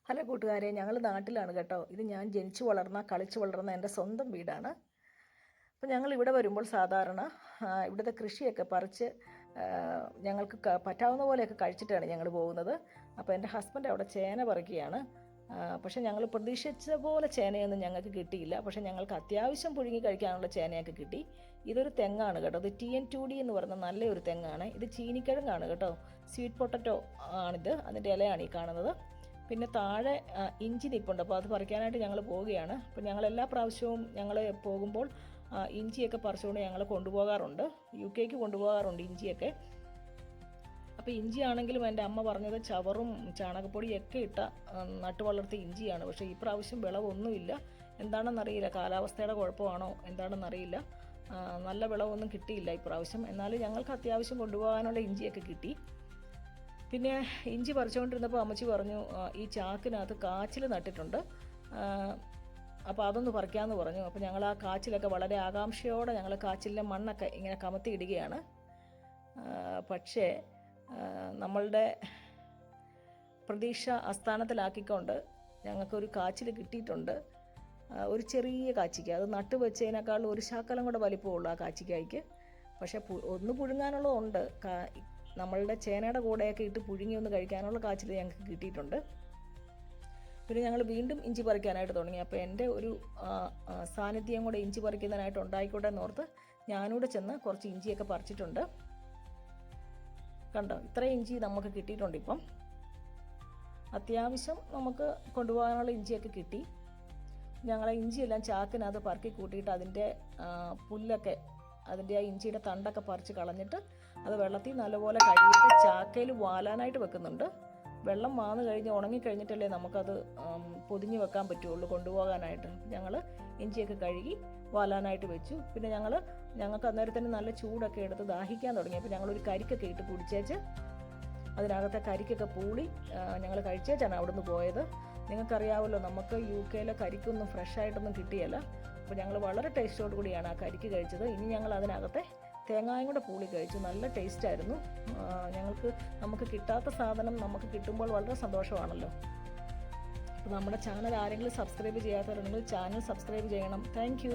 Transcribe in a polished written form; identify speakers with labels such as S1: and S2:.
S1: Hello കൂട്ടുകാരെ, ഞങ്ങൾ നാട്ടിലാണ് കേട്ടോ. ഇത് ഞാൻ ജനിച്ചു വളർന്ന കളിച്ചു വളർന്ന എൻ്റെ സ്വന്തം വീടാണ്. അപ്പോൾ ഞങ്ങൾ ഇവിടെ വരുമ്പോൾ സാധാരണ ഇവിടുത്തെ കൃഷിയൊക്കെ പറിച്ച് ഞങ്ങൾക്ക് പറ്റാവുന്ന പോലെയൊക്കെ കഴിച്ചിട്ടാണ് ഞങ്ങൾ പോകുന്നത്. അപ്പോൾ എൻ്റെ ഹസ്ബൻഡ് അവിടെ ചേന പറിക്കുകയാണ്. പക്ഷേ ഞങ്ങൾ പ്രതീക്ഷിച്ച പോലെ ചേനയൊന്നും ഞങ്ങൾക്ക് കിട്ടിയില്ല. പക്ഷേ ഞങ്ങൾക്ക് അത്യാവശ്യം പുഴുങ്ങി കഴിക്കാനുള്ള ചേനയൊക്കെ കിട്ടി. ഇതൊരു തെങ്ങാണ് കേട്ടോ. ഇത് TN2D എന്ന് പറയുന്ന നല്ലൊരു തെങ്ങാണ്. ഇത് ചീനിക്കിഴങ്ങാണ് കേട്ടോ. സ്വീറ്റ് പൊട്ടറ്റോ ആണിത്. അതിൻ്റെ ഇലയാണ് ഈ കാണുന്നത്. പിന്നെ താഴെ ഇഞ്ചി നിൽപ്പുണ്ട്. അപ്പോൾ അത് പറിക്കാനായിട്ട് ഞങ്ങൾ പോവുകയാണ്. അപ്പോൾ ഞങ്ങൾ എല്ലാ പ്രാവശ്യവും ഞങ്ങൾ പോകുമ്പോൾ ഇഞ്ചിയൊക്കെ പറിച്ചുകൊണ്ട് ഞങ്ങൾ കൊണ്ടുപോകാറുണ്ട്. UK കൊണ്ടുപോകാറുണ്ട് ഇഞ്ചിയൊക്കെ. അപ്പോൾ ഇഞ്ചി ആണെങ്കിലും എൻ്റെ അമ്മ പറഞ്ഞത് ചവറും ചാണകപ്പൊടിയൊക്കെ ഇട്ട നട്ടു വളർത്തിയ ഇഞ്ചിയാണ്. പക്ഷേ ഈ പ്രാവശ്യം വിളവൊന്നുമില്ല. എന്താണെന്നറിയില്ല, കാലാവസ്ഥയുടെ കുഴപ്പമാണോ എന്താണെന്നറിയില്ല. നല്ല വിളവൊന്നും കിട്ടിയില്ല ഈ പ്രാവശ്യം. എന്നാലും ഞങ്ങൾക്ക് അത്യാവശ്യം കൊണ്ടുപോകാനുള്ള ഇഞ്ചിയൊക്കെ കിട്ടി. പിന്നെ ഇഞ്ചി പറിച്ചുകൊണ്ടിരുന്നപ്പോൾ അമ്മച്ചി പറഞ്ഞു, ഈ ചാക്കിനകത്ത് കാച്ചിൽ നട്ടിട്ടുണ്ട്, അപ്പോൾ അതൊന്ന് പറിക്കാമെന്ന് പറഞ്ഞു. അപ്പോൾ ഞങ്ങൾ ആ കാച്ചിലൊക്കെ വളരെ ആകാംക്ഷയോടെ ഞങ്ങൾ കാച്ചിലിലെ മണ്ണൊക്കെ ഇങ്ങനെ കമത്തി ഇടുകയാണ്. പക്ഷേ നമ്മളുടെ പ്രതീക്ഷ അസ്ഥാനത്തിലാക്കിക്കൊണ്ട് ഞങ്ങൾക്കൊരു കാച്ചിൽ കിട്ടിയിട്ടുണ്ട്. ഒരു ചെറിയ കാച്ചിക്ക, അത് നട്ട് വെച്ചതിനേക്കാളും ഒരു ശകലം കൂടെ വലിപ്പമുള്ളൂ ആ കാച്ചിക്കായ്ക്ക്. പക്ഷേ ഒന്ന് പുഴുങ്ങാനുള്ളതുണ്ട്. നമ്മളുടെ ചേനയുടെ കൂടെയൊക്കെ ഇട്ട് പുഴുങ്ങി ഒന്ന് കഴിക്കാനുള്ള കാച്ചിൽ ഞങ്ങൾക്ക് കിട്ടിയിട്ടുണ്ട്. പിന്നെ ഞങ്ങൾ വീണ്ടും ഇഞ്ചി പറിക്കാനായിട്ട് തുടങ്ങി. അപ്പോൾ എൻ്റെ ഒരു സാന്നിധ്യം കൂടെ ഇഞ്ചി പറിക്കുന്നതിനായിട്ട് ഉണ്ടായിക്കോട്ടെ എന്നോർത്ത് ഞാനൂടെ ചെന്ന് കുറച്ച് ഇഞ്ചിയൊക്കെ പറിച്ചിട്ടുണ്ട്. കണ്ടോ, ഇത്രയും ഇഞ്ചി നമുക്ക് കിട്ടിയിട്ടുണ്ട്. ഇപ്പം അത്യാവശ്യം നമുക്ക് കൊണ്ടുപോകാനുള്ള ഇഞ്ചിയൊക്കെ കിട്ടി. ഞങ്ങൾ ഇഞ്ചിയെല്ലാം ചാക്കിനകത്ത് പറക്കി കൂട്ടിയിട്ട് അതിൻ്റെ പുല്ലൊക്കെ, അതിൻ്റെ ആ ഇഞ്ചിയുടെ തണ്ടൊക്കെ പറിച്ച് കളഞ്ഞിട്ട് അത് വെള്ളത്തിൽ നല്ലപോലെ കഴുകിയിട്ട് ചാക്കയിൽ വാലാനായിട്ട് വെക്കുന്നുണ്ട്. വെള്ളം വാന്ന് കഴിഞ്ഞ് ഉണങ്ങിക്കഴിഞ്ഞിട്ടല്ലേ നമുക്കത് പൊതിഞ്ഞ് വെക്കാൻ പറ്റുള്ളൂ കൊണ്ടുപോകാനായിട്ട്. ഞങ്ങൾ ഇഞ്ചിയൊക്കെ കഴുകി വാലാനായിട്ട് വെച്ചു. പിന്നെ ഞങ്ങൾക്ക് അന്നേരത്തിന് നല്ല ചൂടൊക്കെ എടുത്ത് ദാഹിക്കാൻ തുടങ്ങി. അപ്പോൾ ഞങ്ങളൊരു കരിക്കൊക്കെ ഇട്ട് കുടിച്ചേച്ച് അതിനകത്തെ കരിക്കൊക്കെ പൂളി ഞങ്ങൾ കഴിച്ചേച്ചാണ് അവിടെ നിന്ന് പോയത്. നിങ്ങൾക്കറിയാമല്ലോ, നമുക്ക് UK കരിക്കൊന്നും ഫ്രഷായിട്ടൊന്നും കിട്ടിയല്ല. അപ്പോൾ ഞങ്ങൾ വളരെ ടേസ്റ്റോട് കൂടിയാണ് ആ കരിക്ക് കഴിച്ചത്. ഇനി ഞങ്ങൾ അതിനകത്തെ തേങ്ങായും കൂടെ പൂളി കഴിച്ചു. നല്ല ടേസ്റ്റായിരുന്നു. നമുക്ക് കിട്ടാത്ത സാധനം നമുക്ക് കിട്ടുമ്പോൾ വളരെ സന്തോഷമാണല്ലോ. അപ്പോൾ നമ്മുടെ ചാനൽ ആരെങ്കിലും സബ്സ്ക്രൈബ് ചെയ്യാത്തവരുണ്ടെങ്കിൽ ചാനൽ സബ്സ്ക്രൈബ് ചെയ്യണം. Thank you.